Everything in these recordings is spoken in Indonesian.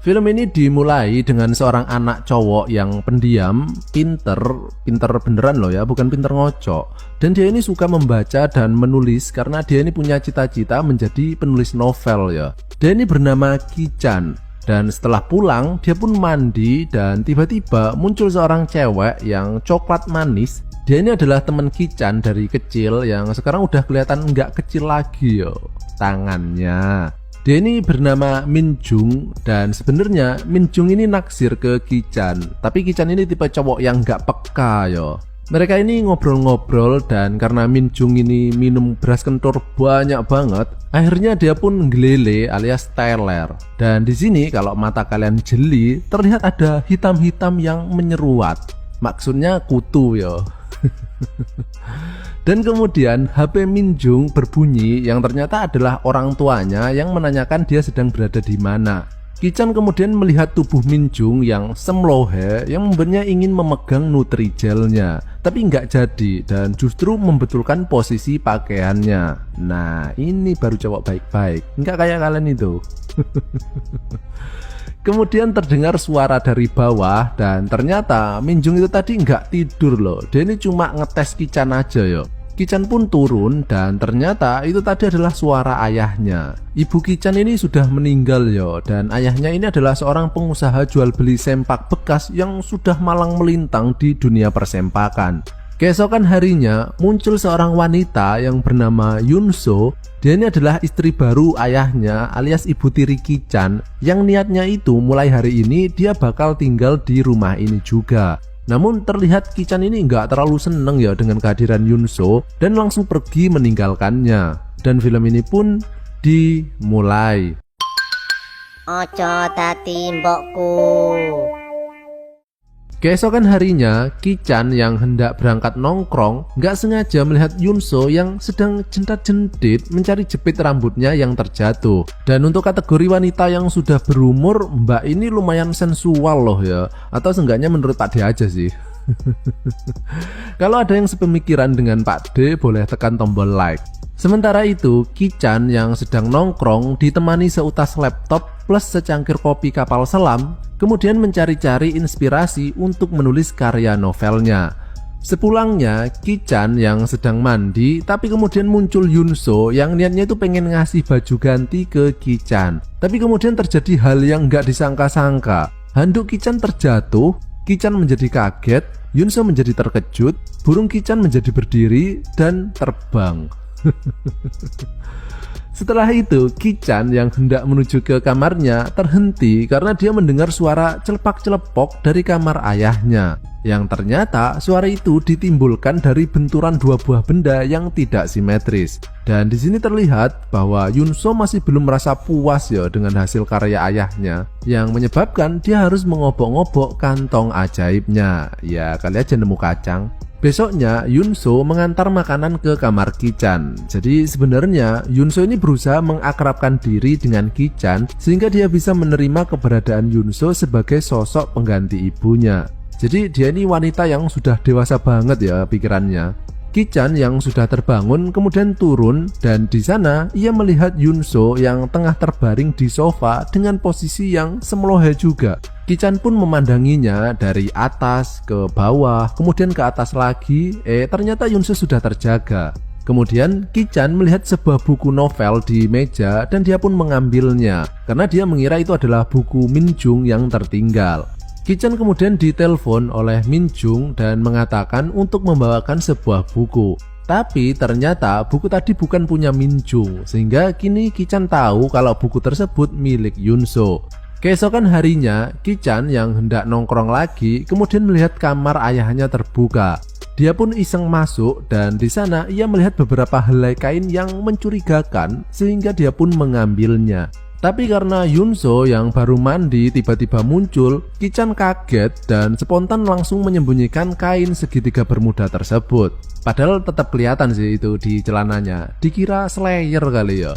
Film ini dimulai dengan seorang anak cowok yang pendiam, pinter beneran loh ya, bukan pinter ngocok. Dan dia ini suka membaca dan menulis karena dia ini punya cita-cita menjadi penulis novel ya. Dia ini bernama Ki-chan. Dan setelah pulang, dia pun mandi dan tiba-tiba muncul seorang cewek yang coklat manis. Dia ini adalah teman Ki-chan dari kecil yang sekarang udah kelihatan nggak kecil lagi yo, tangannya. Dia ini bernama Min-jung dan sebenarnya Min-jung ini naksir ke Ki-chan, tapi Ki-chan ini tipe cowok yang nggak peka yo. Mereka ini ngobrol-ngobrol dan karena Min-jung ini minum beras kentur banyak banget, akhirnya dia pun ngelele alias teler. Dan di sini kalau mata kalian jeli, terlihat ada hitam-hitam yang menyeruat. Maksudnya kutu yo. Dan kemudian HP Min-jung berbunyi yang ternyata adalah orang tuanya yang menanyakan dia sedang berada di mana. Ki-chan kemudian melihat tubuh Min-jung yang semlohe yang membuatnya ingin memegang Nutrigelnya, tapi nggak jadi dan justru membetulkan posisi pakaiannya. Nah ini baru cowok baik-baik, nggak kayak kalian itu. Kemudian terdengar suara dari bawah dan ternyata Min-jung itu tadi nggak tidur loh. Dia ini cuma ngetes Ki-chan aja yo. Ki-chan pun turun dan ternyata itu tadi adalah suara ayahnya. Ibu Ki-chan ini sudah meninggal yo, dan ayahnya ini adalah seorang pengusaha jual beli sempak bekas yang sudah malang melintang di dunia persempakan. Keesokan harinya muncul seorang wanita yang bernama Yunso. Dia ini adalah istri baru ayahnya alias ibu tiri Ki-chan yang niatnya itu mulai hari ini dia bakal tinggal di rumah ini juga. Namun terlihat Ki-chan ini nggak terlalu seneng ya dengan kehadiran Yunso dan langsung pergi meninggalkannya. Dan film ini pun dimulai. Ojo dadi mbokku. Keesokan harinya, Ki-chan yang hendak berangkat nongkrong nggak sengaja melihat Yunso yang sedang jentat-jentit mencari jepit rambutnya yang terjatuh. Dan untuk kategori wanita yang sudah berumur, mbak ini lumayan sensual loh ya. Atau seenggaknya menurut Pak D aja sih. Kalau ada yang sepemikiran dengan Pak D, boleh tekan tombol like. Sementara itu, Ki-chan yang sedang nongkrong ditemani seutas laptop plus secangkir kopi kapal selam, kemudian mencari-cari inspirasi untuk menulis karya novelnya. Sepulangnya, Ki-chan yang sedang mandi, tapi kemudian muncul Yunso yang niatnya itu pengen ngasih baju ganti ke Ki-chan. Tapi kemudian terjadi hal yang nggak disangka-sangka. Handuk Ki-chan terjatuh, Ki-chan menjadi kaget, Yunso menjadi terkejut, burung Ki-chan menjadi berdiri dan terbang. Setelah itu, Ki-chan yang hendak menuju ke kamarnya terhenti karena dia mendengar suara celepak-celepok dari kamar ayahnya. Yang ternyata suara itu ditimbulkan dari benturan dua buah benda yang tidak simetris. Dan di sini terlihat bahwa Yunso masih belum merasa puas ya dengan hasil karya ayahnya, yang menyebabkan dia harus mengobok-ngobok kantong ajaibnya. Ya kali aja nemu kacang. Besoknya Yunso mengantar makanan ke kamar Ki-chan. Jadi sebenarnya Yunso ini berusaha mengakrabkan diri dengan Ki-chan sehingga dia bisa menerima keberadaan Yunso sebagai sosok pengganti ibunya. Jadi dia ini wanita yang sudah dewasa banget ya pikirannya. Ki-chan yang sudah terbangun kemudian turun dan di sana ia melihat Yunso yang tengah terbaring di sofa dengan posisi yang semlohe juga. Ki-chan pun memandanginya dari atas ke bawah, kemudian ke atas lagi. Ternyata Yunso sudah terjaga. Kemudian Ki-chan melihat sebuah buku novel di meja dan dia pun mengambilnya karena dia mengira itu adalah buku Min-jung yang tertinggal. Ki-chan kemudian ditelepon oleh Min-jung dan mengatakan untuk membawakan sebuah buku. Tapi ternyata buku tadi bukan punya Min-jung, sehingga kini Ki-chan tahu kalau buku tersebut milik Yunso. Keesokan harinya, Ki-chan yang hendak nongkrong lagi kemudian melihat kamar ayahnya terbuka. Dia pun iseng masuk dan di sana ia melihat beberapa helai kain yang mencurigakan sehingga dia pun mengambilnya. Tapi karena Yunso yang baru mandi tiba-tiba muncul, Ki-chan kaget dan spontan langsung menyembunyikan kain segitiga bermuda tersebut. Padahal tetap kelihatan sih itu di celananya, dikira slayer kali ya.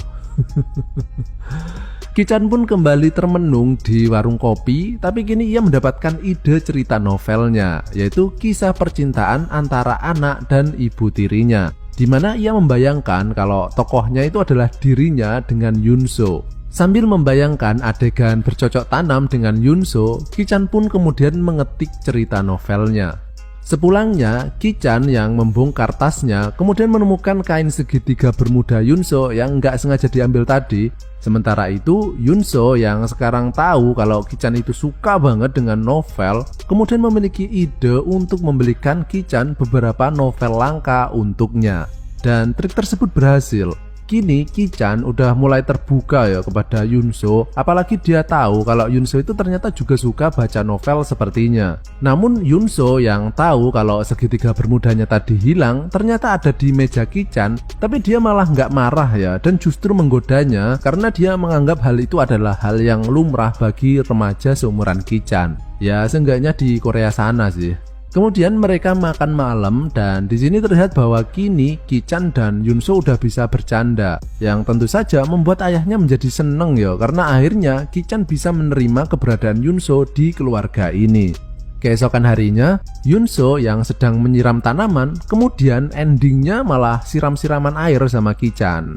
Ki-chan pun kembali termenung di warung kopi, tapi kini ia mendapatkan ide cerita novelnya, yaitu kisah percintaan antara anak dan ibu tirinya, di mana ia membayangkan kalau tokohnya itu adalah dirinya dengan Yunso. Sambil membayangkan adegan bercocok tanam dengan Yunso, Ki-chan pun kemudian mengetik cerita novelnya. Sepulangnya, Ki-chan yang membongkar tasnya kemudian menemukan kain segitiga bermuda Yunso yang nggak sengaja diambil tadi. Sementara itu, Yunso yang sekarang tahu kalau Ki-chan itu suka banget dengan novel, kemudian memiliki ide untuk membelikan Ki-chan beberapa novel langka untuknya. Dan trik tersebut berhasil. Kini Ki-chan udah mulai terbuka ya kepada Yunso, apalagi dia tahu kalau Yunso itu ternyata juga suka baca novel sepertinya. Namun Yunso yang tahu kalau segitiga bermudanya tadi hilang ternyata ada di meja Ki-chan, tapi dia malah nggak marah ya dan justru menggodanya karena dia menganggap hal itu adalah hal yang lumrah bagi remaja seumuran Ki-chan. Ya seenggaknya di Korea sana sih. Kemudian mereka makan malam dan di sini terlihat bahwa kini Ki-chan dan Yunso udah bisa bercanda, yang tentu saja membuat ayahnya menjadi seneng ya karena akhirnya Ki-chan bisa menerima keberadaan Yunso di keluarga ini. Keesokan harinya, Yunso yang sedang menyiram tanaman, kemudian endingnya malah siram-siraman air sama Ki-chan.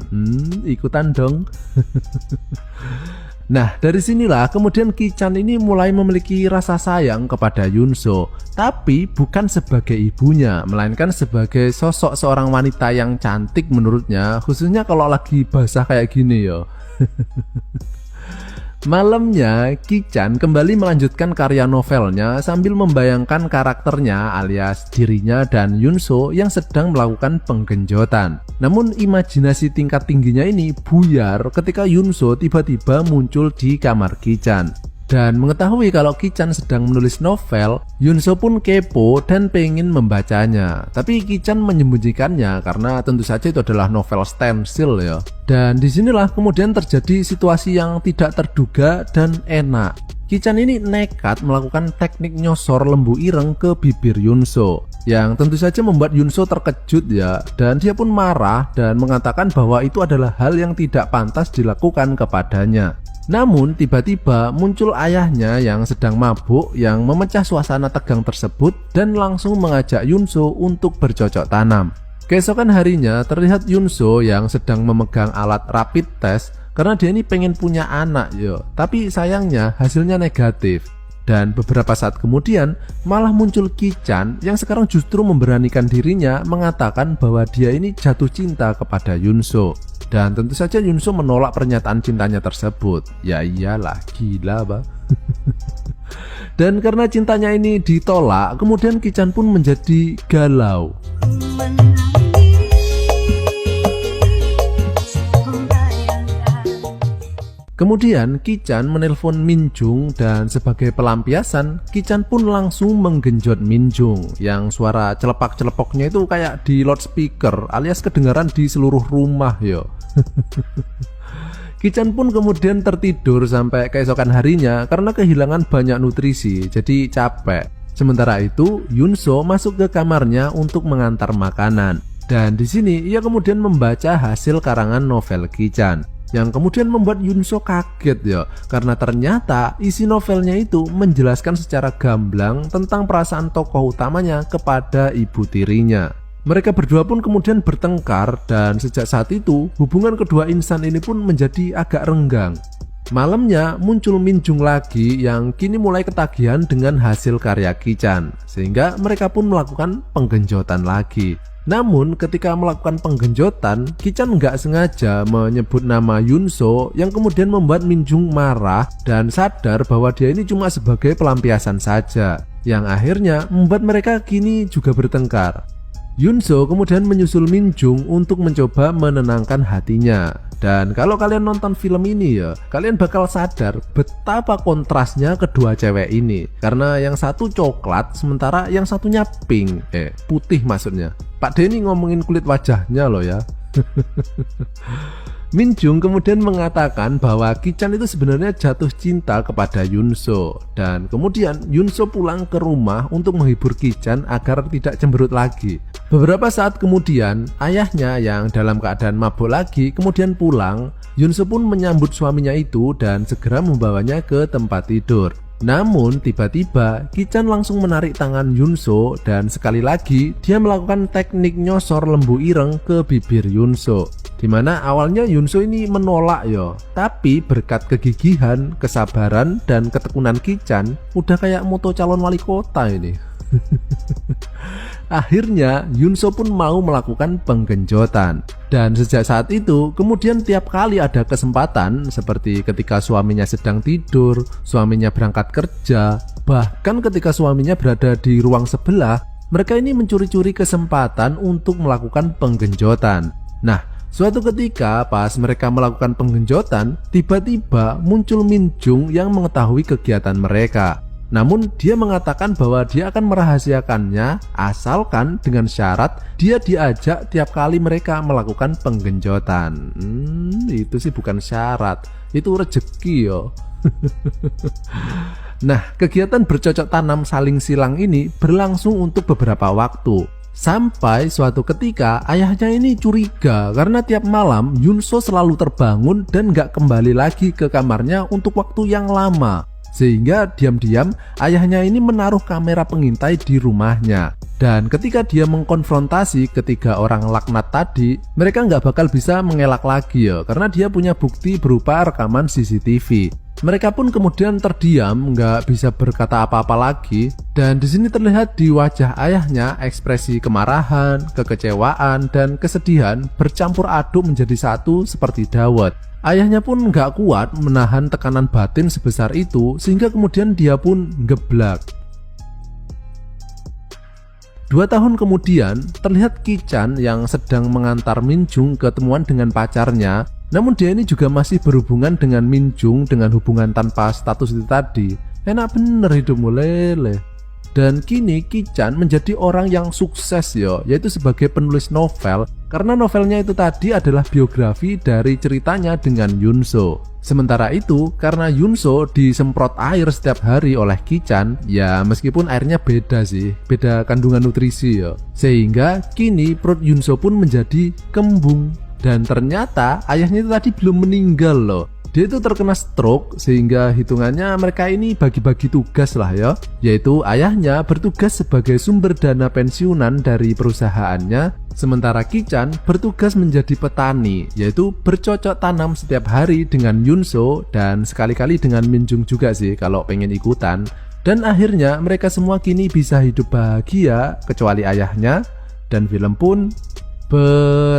Ikutan dong. Nah, dari sinilah kemudian Ki-chan ini mulai memiliki rasa sayang kepada Yunso, tapi bukan sebagai ibunya, melainkan sebagai sosok seorang wanita yang cantik menurutnya, khususnya kalau lagi basah kayak gini ya. Malamnya, Ki-chan kembali melanjutkan karya novelnya sambil membayangkan karakternya alias dirinya dan Yunso yang sedang melakukan penggenjotan. Namun imajinasi tingkat tingginya ini buyar ketika Yunso tiba-tiba muncul di kamar Ki-chan. Dan mengetahui kalau Ki-chan sedang menulis novel, Yunso pun kepo dan pengen membacanya. Tapi Ki-chan menyembunyikannya karena tentu saja itu adalah novel stensil ya. Dan disinilah kemudian terjadi situasi yang tidak terduga dan enak. Ki-chan ini nekat melakukan teknik nyosor lembu ireng ke bibir Yunso, yang tentu saja membuat Yunso terkejut ya, dan dia pun marah dan mengatakan bahwa itu adalah hal yang tidak pantas dilakukan kepadanya. Namun tiba-tiba muncul ayahnya yang sedang mabuk yang memecah suasana tegang tersebut dan langsung mengajak Yunso untuk bercocok tanam. Keesokan harinya terlihat Yunso yang sedang memegang alat rapid test karena dia ini pengen punya anak yo, tapi sayangnya hasilnya negatif. Dan beberapa saat kemudian malah muncul Ki-chan yang sekarang justru memberanikan dirinya mengatakan bahwa dia ini jatuh cinta kepada Yunso. Dan tentu saja Yunso menolak pernyataan cintanya tersebut. Ya iyalah, gila bah. Dan karena cintanya ini ditolak, kemudian Ki-chan pun menjadi galau. Kemudian Ki-chan menelpon Minjung dan sebagai pelampiasan, Ki-chan pun langsung menggenjot Minjung yang suara celepak-celepoknya itu kayak di loudspeaker alias kedengaran di seluruh rumah yo. Ki-chan pun kemudian tertidur sampai keesokan harinya karena kehilangan banyak nutrisi, jadi capek. Sementara itu, Yunso masuk ke kamarnya untuk mengantar makanan. Dan di sini ia kemudian membaca hasil karangan novel Ki-chan, yang kemudian membuat Yunso kaget ya, karena ternyata isi novelnya itu menjelaskan secara gamblang tentang perasaan tokoh utamanya kepada ibu tirinya. Mereka berdua pun kemudian bertengkar dan sejak saat itu hubungan kedua insan ini pun menjadi agak renggang. Malamnya muncul Minjung lagi yang kini mulai ketagihan dengan hasil karya Ki-chan, sehingga mereka pun melakukan penggenjotan lagi. Namun ketika melakukan penggenjotan, Ki-chan nggak sengaja menyebut nama Yunso yang kemudian membuat Minjung marah dan sadar bahwa dia ini cuma sebagai pelampiasan saja, yang akhirnya membuat mereka kini juga bertengkar. Yunso kemudian menyusul Minjung untuk mencoba menenangkan hatinya. Dan kalau kalian nonton film ini ya, kalian bakal sadar betapa kontrasnya kedua cewek ini. Karena yang satu coklat, sementara yang satunya pink. Putih maksudnya. Pak Denny ngomongin kulit wajahnya loh ya. Minjung kemudian mengatakan bahwa Ki-chan itu sebenarnya jatuh cinta kepada Yunso. Dan kemudian Yunso pulang ke rumah untuk menghibur Ki-chan agar tidak cemberut lagi. Beberapa saat kemudian, ayahnya yang dalam keadaan mabuk lagi kemudian pulang. Yunso pun menyambut suaminya itu dan segera membawanya ke tempat tidur. Namun tiba-tiba Ki-chan langsung menarik tangan Yunso dan sekali lagi dia melakukan teknik nyosor lembu ireng ke bibir Yunso. Dimana awalnya Yunso ini menolak yo, tapi berkat kegigihan, kesabaran, dan ketekunan Ki-chan udah kayak moto calon wali kota ini. Akhirnya Yunso pun mau melakukan penggenjotan. Dan sejak saat itu kemudian tiap kali ada kesempatan, seperti ketika suaminya sedang tidur, suaminya berangkat kerja, bahkan ketika suaminya berada di ruang sebelah, mereka ini mencuri-curi kesempatan untuk melakukan penggenjotan. Nah, suatu ketika pas mereka melakukan penggenjotan, tiba-tiba muncul Min Jung yang mengetahui kegiatan mereka. Namun dia mengatakan bahwa dia akan merahasiakannya asalkan dengan syarat dia diajak tiap kali mereka melakukan penggenjotan. Itu sih bukan syarat, itu rezeki yo. Nah, kegiatan bercocok tanam saling silang ini berlangsung untuk beberapa waktu. Sampai suatu ketika ayahnya ini curiga karena tiap malam Yunso selalu terbangun dan gak kembali lagi ke kamarnya untuk waktu yang lama. Sehingga diam-diam ayahnya ini menaruh kamera pengintai di rumahnya. Dan ketika dia mengkonfrontasi ketiga orang laknat tadi, mereka nggak bakal bisa mengelak lagi ya, karena dia punya bukti berupa rekaman CCTV. Mereka pun kemudian terdiam, nggak bisa berkata apa-apa lagi. Dan di sini terlihat di wajah ayahnya ekspresi kemarahan, kekecewaan, dan kesedihan bercampur aduk menjadi satu seperti dawet. Ayahnya pun nggak kuat menahan tekanan batin sebesar itu, sehingga kemudian dia pun geblak. 2 tahun kemudian, terlihat Ki-chan yang sedang mengantar Min Jung ketemuan dengan pacarnya. Namun dia ini juga masih berhubungan dengan Min Jung dengan hubungan tanpa status itu tadi. Enak bener hidupmu lele. Dan kini Ki-chan menjadi orang yang sukses yo, yaitu sebagai penulis novel, karena novelnya itu tadi adalah biografi dari ceritanya dengan Yunso. Sementara itu, karena Yunso disemprot air setiap hari oleh Ki-chan, ya meskipun airnya beda sih, beda kandungan nutrisi yo, sehingga kini perut Yunso pun menjadi kembung. Dan ternyata ayahnya itu tadi belum meninggal loh. Dia itu terkena stroke, sehingga hitungannya mereka ini bagi-bagi tugas lah ya. Yaitu ayahnya bertugas sebagai sumber dana pensiunan dari perusahaannya, sementara Ki-chan bertugas menjadi petani, yaitu bercocok tanam setiap hari dengan Yunso dan sekali-kali dengan Min Jung juga sih kalau pengen ikutan. Dan akhirnya mereka semua kini bisa hidup bahagia kecuali ayahnya, dan film pun berakhir.